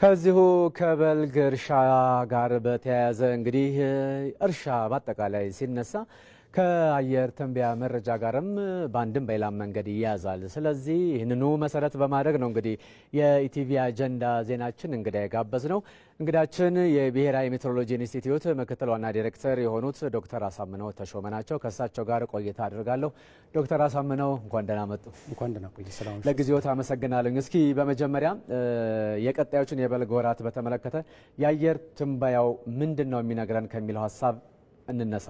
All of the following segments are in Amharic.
ከዚሁ ከበልግ እርሻ ጋር በተያያዘ እንግዲህ እርሻ በአጠቃላይ ሲነሳ ከአየር ትንበያ መረጃ ጋርም በአንድም በሌላም መንገድ ይያዛል። ስለዚህ ይህንኑ መሰረት በማድረግ ነው እንግዲህ የኢቲቪ አጀንዳ ዜናችን እንግዳ የጋበዝ ነው። እንግዳችን የብሔራዊ ሜትሮሎጂ ኢንስቲትዩት ምክትል ዋና ዲሬክተር የሆኑት ዶክተር አሳምነው ተሾመ ናቸው። ከእሳቸው ጋር ቆይታ አድርጋለሁ። ዶክተር አሳምነው እንኳን ደህና መጡ። እንኳን ደህና ቆይ። ሰላም ለጊዜዎት አመሰግናለሁ። እስኪ በመጀመሪያ የቀጣዮችን የበልግ ወራት በተመለከተ የአየር ትንበያው ምንድን ነው የሚነግረን ከሚለው ሀሳብ እንነሳ።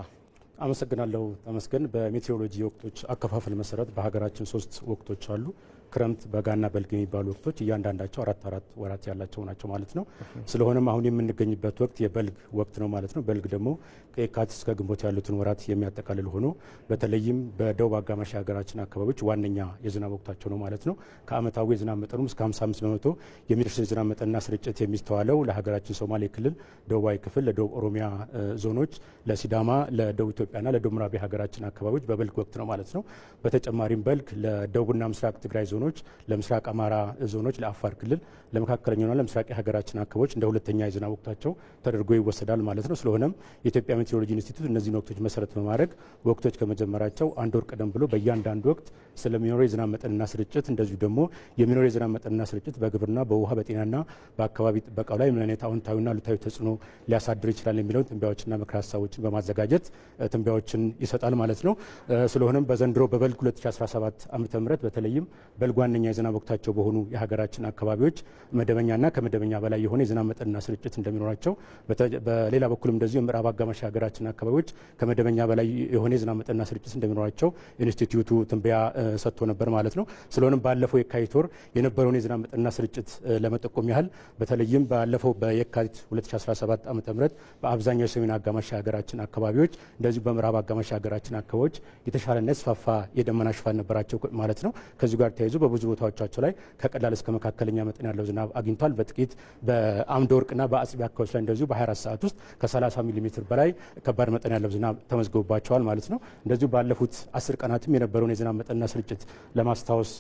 አመሰግናለሁ ተመስገን። በሜትሮሎጂ ወቅቶች አከፋፈል መሰረት በሀገራችን 3 ወቅቶች አሉ። ክረምት፣ በጋና በልግ የሚባሉ ወቅቶች እያንዳንዳቸው አራት ወራት ያላቸው ናቸው ማለት ነው። ስለሆነም አሁን የምንገኝበት ወቅት የበልግ ወቅት ነው ማለት ነው። በልግ ደግሞ ከየካቲት እስከ ግንቦት ያሉትን ወራት የሚያጠቃልል ሆኖ በተለይም በደቡብ አጋማሽ የሀገራችን አካባቢዎች ዋነኛ የዝናብ ወቅታቸው ነው ማለት ነው። ከአመታዊ የዝናብ መጠኑም እስከ 55 በመቶ የሚደርስ የዝናብ መጠንና ስርጭት የሚስተዋለው ለሀገራችን ሶማሌ ክልል ደቡባዊ ክፍል፣ ለደቡብ ኦሮሚያ ዞኖች፣ ለሲዳማ፣ ለደቡብ ኢትዮጵያና ለደቡብ ምዕራብ የሀገራችን አካባቢዎች በበልግ ወቅት ነው ማለት ነው። በተጨማሪም በልግ ለደቡብና ምስራቅ ትግራይ ዞኖች፣ ለምስራቅ አማራ ዞኖች፣ ለአፋር ክልል፣ ለመካከለኛውና ለምስራቅ የሀገራችን አካባቢዎች እንደ ሁለተኛ የዝናብ ወቅታቸው ተደርጎ ይወሰዳል ማለት ነው። ስለሆነም የኢትዮጵያ ሜትሮሎጂ ኢንስቲትዩት እነዚህን ወቅቶች መሰረት በማድረግ ወቅቶች ከመጀመራቸው አንድ ወር ቀደም ብሎ በእያንዳንዱ ወቅት ስለሚኖረው የዝናብ መጠንና ስርጭት እንደዚሁ ደግሞ የሚኖረው የዝናብ መጠንና ስርጭት በግብርና፣ በውሃ፣ በጤናና በአካባቢ ጥበቃው ላይ ምን አይነት አዎንታዊና አሉታዊ ተጽዕኖ ሊያሳድር ይችላል የሚለውን ትንበያዎችና ምክረ ሀሳቦችን በማዘጋጀት ትንበያዎችን ይሰጣል ማለት ነው። ስለሆነም በዘንድሮ በበልግ 2017 ዓ.ም በተለይም በልግ ዋነኛ የዝናብ ወቅታቸው በሆኑ የሀገራችን አካባቢዎች መደበኛና ከመደበኛ በላይ የሆነ የዝናብ መጠንና ስርጭት እንደሚኖራቸው፣ በሌላ በኩልም እንደዚሁ የምዕራብ አጋማሽ የሀገራችን አካባቢዎች ከመደበኛ በላይ የሆነ የዝናብ መጠንና ስርጭት እንደሚኖራቸው ኢንስቲትዩቱ ትንበያ ሰጥቶ ነበር ማለት ነው። ስለሆነም ባለፈው የካቲት ወር የነበረውን የዝናብ መጠንና ስርጭት ለመጠቆም ያህል በተለይም ባለፈው በየካቲት 2017 ዓ.ም በአብዛኛው የሰሜን አጋማሽ የሀገራችን አካባቢዎች እንደዚሁ በምዕራብ አጋማሽ የሀገራችን አካባቢዎች የተሻለና የተስፋፋ የደመና ሽፋን ነበራቸው ማለት ነው። ከዚሁ ጋር ተያይዞ በብዙ ቦታዎቻቸው ላይ ከቀላል እስከ መካከለኛ መጠን ያለው ዝናብ አግኝቷል። በጥቂት በአምደ ወርቅና በአጽቢ አካባቢዎች ላይ እንደዚሁ በ24 ሰዓት ውስጥ ከ30 ሚሊ ሜትር በላይ ከባድ መጠን ያለው ዝናብ ተመዝግቦባቸዋል ማለት ነው። እንደዚሁ ባለፉት 10 ቀናትም የነበረውን የዝናብ መጠንና ስርጭት ለማስታወስ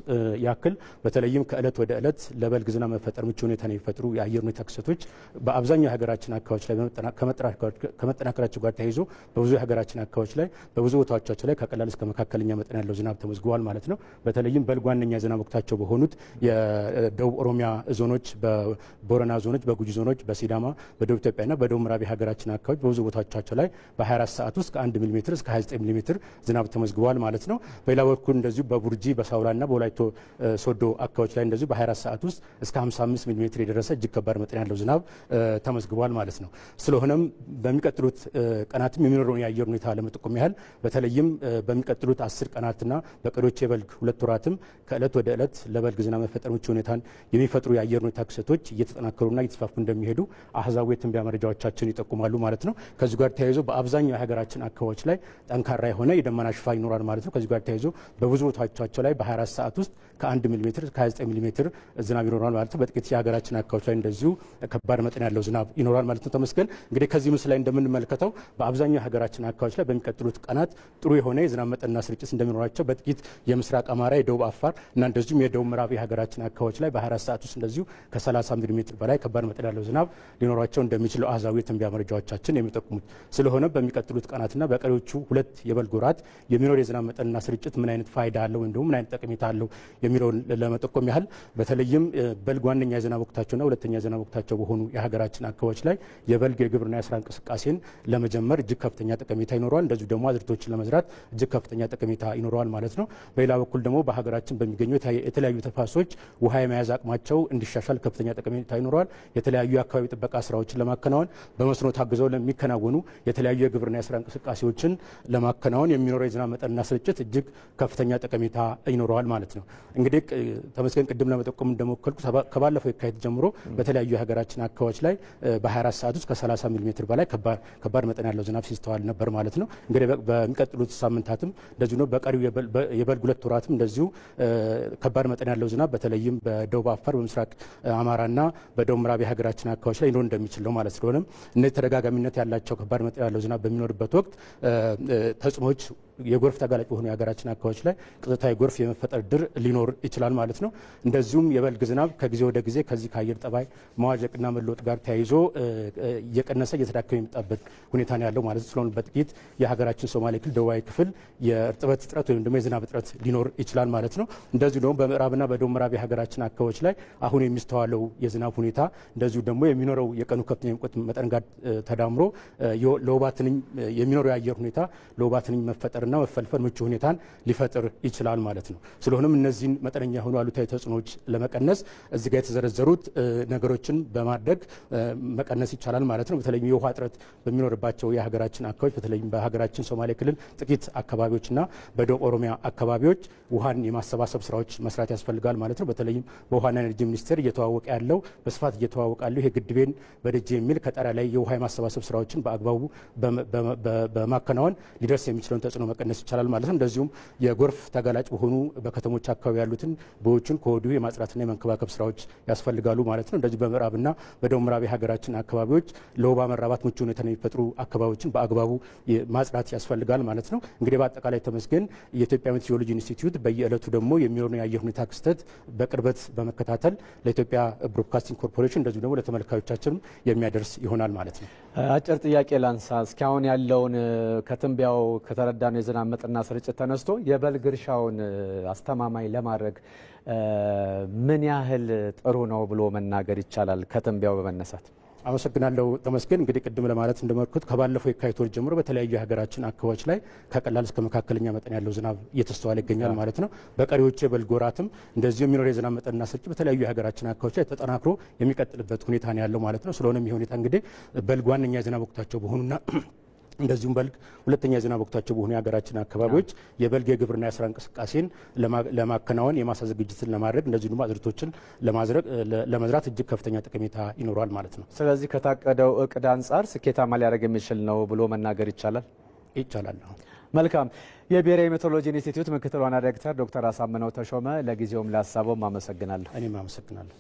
ያክል በተለይም ከእለት ወደ እለት ለበልግ ዝናብ መፈጠር ምቹ ሁኔታ የሚፈጥሩ የአየር ሁኔታ ክስተቶች በአብዛኛው የሀገራችን አካባቢዎች ላይ ከመጠናከራቸው ጋር ተያይዞ በብዙ የሀገራችን አካባቢዎች ላይ በብዙ ቦታዎቻቸው ላይ ከቀላል እስከ መካከለኛ መጠን ያለው ዝናብ ተመዝግቧል ማለት ነው። በተለይም በልግ ዋነኛ የዝናብ ወቅታቸው በሆኑት የደቡብ ኦሮሚያ ዞኖች፣ በቦረና ዞኖች፣ በጉጂ ዞኖች፣ በሲዳማ፣ በደቡብ ኢትዮጵያና በደቡብ ምዕራብ የሀገራችን አካባቢ በብዙ ቦታዎቻቸው ላይ በ24 ሰዓት ውስጥ ከ1 ሚሊ ሜትር እስከ 29 ሚሊ ሜትር ዝናብ ተመዝግቧል ማለት ነው። በሌላ በኩል እንደዚሁ በቡርጂ፣ በሳውላና በወላይቶ ሶዶ አካባቢዎች ላይ እንደዚሁ በ24 ሰዓት ውስጥ እስከ 55 ሚሊ ሜትር የደረሰ እጅግ ከባድ መጠን ያለው ዝናብ ተመዝግቧል ማለት ነው። ስለሆነም በሚቀጥሉት ቀናትም የሚኖረውን የአየር ሁኔታ ለመጠቆም ያህል በተለይም በሚቀጥሉት 10 ቀናትና በቀሪዎቹ የበልግ 2 ወራትም ከእለት ወደ እለት ለበልግ ዝናብ መፈጠር ምቹ ሁኔታን የሚፈጥሩ የአየር ሁኔታ ክስተቶች እየተጠናከሩና እየተስፋፉ እንደሚሄዱ አህዛዊ የትንበያ መረጃዎቻችን ይጠቁማሉ ማለት ነው። ከዚህ ጋር ተያይዞ በአብዛኛው የሀገራችን አካባቢዎች ላይ ጠንካራ የሆነ የደመና ሽፋን ይኖራል ማለት ነው። ከዚህ ጋር ተያይዞ በብዙ ቦታዎቻቸው ላይ በ24 ሰዓት ውስጥ ከ1 ሚሊ ሜትር እስከ 29 ሚሊ ሜትር ዝናብ ይኖራል ማለት ነው። በጥቂት የሀገራችን አካባቢዎች ላይ እንደዚሁ ከባድ መጠን ያለው ዝናብ ይኖራል ማለት ነው። ተመስገን። እንግዲህ ከዚህ ምስል ላይ እንደምንመለከተው በአብዛኛው የሀገራችን አካባቢዎች ላይ በሚቀጥሉት ቀናት ጥሩ የሆነ የዝናብ መጠንና ስርጭት እንደሚኖራቸው በጥቂት የምስራቅ አማራ፣ የደቡብ አፋር እና እንደዚሁም የደቡብ ምዕራብ የሀገራችን አካባቢዎች ላይ በ24 ሰዓት ውስጥ እንደዚሁ ከ30 ሚሊ ሜትር በላይ ከባድ መጠን ያለው ዝናብ ሊኖራቸው እንደሚችለው አሃዛዊ የትንበያ መረጃዎቻችን የሚጠቁሙት ስለሆነ በሚቀጥሉት ቀናትና በቀሪዎቹ 2 የበልግ ወራት የሚኖር የዝናብ መጠንና ስርጭት ምን አይነት ፋይዳ አለው ወይም ደግሞ ምን አይነት ጠቀሜታ አለው የሚለውን ለመጠቆም ያህል በተለይም በልግ ዋነኛ የዝናብ ወቅታቸውና ሁለተኛ የዝናብ ወቅታቸው በሆኑ የሀገራችን አካባቢዎች ላይ የበልግ የግብርና የስራ እንቅስቃሴን ለመጀመር እጅግ ከፍተኛ ጠቀሜታ ይኖረዋል። እንደዚሁ ደግሞ አዝርቶችን ለመዝራት እጅግ ከፍተኛ ጠቀሜታ ይኖረዋል ማለት ነው። በሌላ በኩል ደግሞ በሀገራችን በሚገኙ የተለያዩ ተፋሶች ውሃ የመያዝ አቅማቸው እንዲሻሻል ከፍተኛ ጠቀሜታ ይኖረዋል። የተለያዩ የአካባቢ ጥበቃ ስራዎችን ለማከናወን በመስኖ ታግዘው ለሚከናወኑ የተለያዩ የግብርና የስራ እንቅስቃሴዎችን ለማከናወን የሚኖረው የዝናብ መጠንና ስርጭት እጅግ ከፍተኛ ጠቀሜታ ይኖረዋል ማለት ነው። እንግዲህ ተመስገን ቅድም ለመጠቆም እንደሞከልኩ ከባለፈው የካቲት ጀምሮ በተለያዩ የሀገራችን አካባቢዎች ላይ በ24 ሰዓት ውስጥ ከ30 ሚሊ ሜትር በላይ ከባድ መጠን ያለው ዝናብ ሲስተዋል ነበር ማለት ነው። እንግዲህ በሚቀጥሉት ሳምንታትም እንደዚሁ ነው። በቀሪው የበልግ 2 ወራትም እንደዚሁ ከባድ መጠን ያለው ዝናብ በተለይም በደቡብ አፋር፣ በምስራቅ አማራና በደቡብ ምዕራብ የሀገራችን አካባቢዎች ላይ ሊኖር እንደሚችል ነው ማለት ስለሆነም እነዚህ ተደጋጋሚነት ያላቸው ከባድ መጠን ያለው ዝናብ በሚኖርበት ወቅት ተጽዕኖዎች የጎርፍ ተጋላጭ በሆኑ የሀገራችን አካባቢዎች ላይ ቅጽበታዊ ጎርፍ የመፈጠር ድር ሊኖር ይችላል ማለት ነው። እንደዚሁም የበልግ ዝናብ ከጊዜ ወደ ጊዜ ከዚህ ከአየር ጠባይ መዋዠቅና መለወጥ ጋር ተያይዞ እየቀነሰ እየተዳከመ የሚመጣበት ሁኔታ ነው ያለው ማለት ነው። ስለሆነ በጥቂት የሀገራችን ሶማሌ ክልል ደቡባዊ ክፍል የእርጥበት እጥረት ወይም ደግሞ የዝናብ እጥረት ሊኖር ይችላል ማለት ነው። እንደዚሁ ደግሞ በምዕራብና በደቡብ ምዕራብ የሀገራችን አካባቢዎች ላይ አሁን የሚስተዋለው የዝናብ ሁኔታ እንደዚሁ ደግሞ የሚኖረው የቀኑ ከፍተኛ የሙቀት መጠን ጋር ተዳምሮ ለወባ ትንኝ የሚኖረው የአየር ሁኔታ ለወባ ትንኝ መፈጠርና መፈልፈል ምቹ ሁኔታን ሊፈጥር ይችላል ማለት ነው። ስለሆነም እነዚህን መጠነኛ የሆኑ አሉታዊ ተጽዕኖዎች ለመቀነስ እዚህ ጋር የተዘረዘሩት ነገሮችን በማድረግ መቀነስ ይቻላል ማለት ነው። በተለይም የውሃ እጥረት በሚኖርባቸው የሀገራችን አካባቢዎች በተለይም በሀገራችን ሶማሌ ክልል ጥቂት አካባቢዎችና በደቡብ ኦሮሚያ አካባቢዎች ውሃን የማሰባሰብ ስራዎች መስራት ያስፈልጋል ማለት ነው። በተለይም በውሃና ኤነርጂ ሚኒስቴር እየተዋወቀ ያለው በስፋት እየተዋወቀ ያለው ይሄ ግድቤን በደጄ የሚል ከጣሪያ ላይ የውሃ የማሰባሰብ ስራዎችን በአግባቡ በማከናወን ሊደርስ የሚችለውን ተጽዕኖ መቀነስ ይቻላል ማለት ነው። እንደዚሁም የጎርፍ ተጋላጭ በሆኑ በከተሞች አካባቢ ያሉትን ቦዮችን ከወዲሁ የማጽዳትና የመንከባከብ ስራዎች ያስፈልጋሉ ማለት ነው። እንደዚሁ በምዕራብና በደቡብ ምዕራብ የሀገራችን አካባቢዎች ለወባ መራባት ምቹ ሁኔታ የሚፈጥሩ አካባቢዎችን በአግባቡ ማጽዳት ያስፈልጋል ማለት ነው። እንግዲህ በአጠቃላይ ተመስገን የኢትዮጵያ ሜትሮሎጂ ኢንስቲትዩት በየዕለቱ ደግሞ የሚሆነው የአየር ሁኔታ ክስተት በቅርበት በመከታተል ለኢትዮጵያ ብሮድካስቲንግ ኮርፖሬሽን እንደዚሁ ደግሞ ለተመልካዮቻችንም የሚያደርስ ይሆናል ማለት ነው። አጭር ጥያቄ ላንሳ። እስካሁን ያለውን ከትንበያው ከተረዳነው የዝናብ መጠንና ስርጭት ተነስቶ የበልግ እርሻውን አስተማማኝ ለማድረግ ምን ያህል ጥሩ ነው ብሎ መናገር ይቻላል ከትንበያው በመነሳት? አመሰግናለሁ ተመስገን። እንግዲህ ቅድም ለማለት እንደመርኩት ከባለፈው የካቲት ወር ጀምሮ በተለያዩ የሀገራችን አካባቢዎች ላይ ከቀላል እስከ መካከለኛ መጠን ያለው ዝናብ እየተስተዋለ ይገኛል ማለት ነው። በቀሪዎቹ የበልግ ወራትም እንደዚሁ የሚኖረው የዝናብ መጠንና ስርጭት በተለያዩ የሀገራችን አካባቢዎች ላይ ተጠናክሮ የሚቀጥልበት ሁኔታ ነው ያለው ማለት ነው። ስለሆነም ይህ ሁኔታ እንግዲህ በልግ ዋነኛ የዝናብ ወቅታቸው በሆኑና እንደዚሁም በልግ ሁለተኛ የዝናብ ወቅታቸው በሆኑ የሀገራችን አካባቢዎች የበልግ የግብርና የስራ እንቅስቃሴን ለማከናወን የማሳ ዝግጅትን ለማድረግ እንደዚሁ ደግሞ አዝርቶችን ለመዝራት እጅግ ከፍተኛ ጠቀሜታ ይኖረዋል ማለት ነው። ስለዚህ ከታቀደው እቅድ አንጻር ስኬታማ ሊያደርግ የሚችል ነው ብሎ መናገር ይቻላል? ይቻላል። መልካም። የብሔራዊ ሜትሮሎጂ ኢንስቲትዩት ምክትል ዋና ዳይሬክተር ዶክተር አሳምነው ተሾመ ለጊዜውም ለሀሳቦም አመሰግናለሁ። እኔም አመሰግናለሁ።